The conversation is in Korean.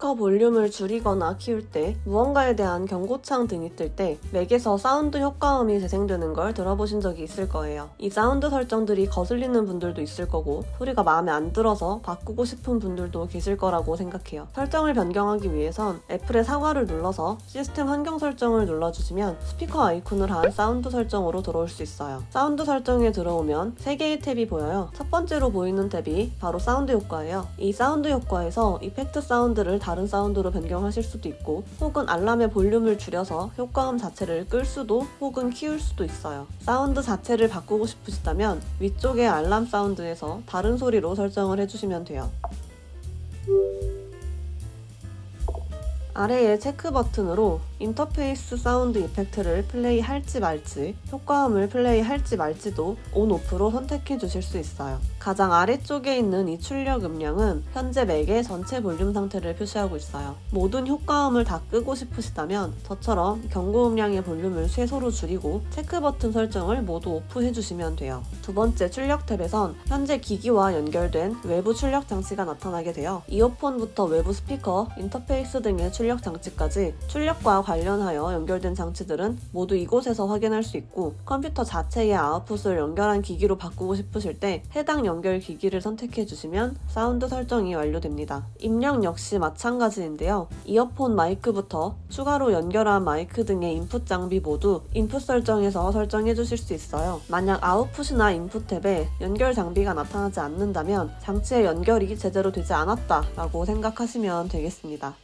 스피커 볼륨을 줄이거나 키울 때, 무언가에 대한 경고창 등이 뜰 때 맥에서 사운드 효과음이 재생되는 걸 들어보신 적이 있을 거예요. 이 사운드 설정들이 거슬리는 분들도 있을 거고 소리가 마음에 안 들어서 바꾸고 싶은 분들도 계실 거라고 생각해요. 설정을 변경하기 위해선 애플의 사과를 눌러서 시스템 환경 설정을 눌러주시면 스피커 아이콘을 한 사운드 설정으로 들어올 수 있어요. 사운드 설정에 들어오면 3개의 탭이 보여요. 첫 번째로 보이는 탭이 바로 사운드 효과예요. 이 사운드 효과에서 이펙트 사운드를 다른 사운드로 변경하실 수도 있고, 혹은 알람의 볼륨을 줄여서 효과음 자체를 끌 수도 혹은 키울 수도 있어요. 사운드 자체를 바꾸고 싶으시다면 위쪽의 알람 사운드에서 다른 소리로 설정을 해주시면 돼요. 아래의 체크 버튼으로 인터페이스 사운드 이펙트를 플레이할지 말지, 효과음을 플레이할지 말지도 온, 오프로 선택해 주실 수 있어요. 가장 아래쪽에 있는 이 출력 음량은 현재 맥의 전체 볼륨 상태를 표시하고 있어요. 모든 효과음을 다 끄고 싶으시다면 저처럼 경고 음량의 볼륨을 최소로 줄이고 체크 버튼 설정을 모두 오프 해주시면 돼요. 두 번째 출력 탭에선 현재 기기와 연결된 외부 출력 장치가 나타나게 되어 이어폰부터 외부 스피커, 인터페이스 등의 출력 장치까지 출력과 관련하여 연결된 장치들은 모두 이곳에서 확인할 수 있고, 컴퓨터 자체의 아웃풋을 연결한 기기로 바꾸고 싶으실 때 해당 연결 기기를 선택해 주시면 사운드 설정이 완료됩니다. 입력 역시 마찬가지인데요. 이어폰 마이크부터 추가로 연결한 마이크 등의 인풋 장비 모두 인풋 설정에서 설정해 주실 수 있어요. 만약 아웃풋이나 인풋 탭에 연결 장비가 나타나지 않는다면 장치의 연결이 제대로 되지 않았다 라고 생각하시면 되겠습니다.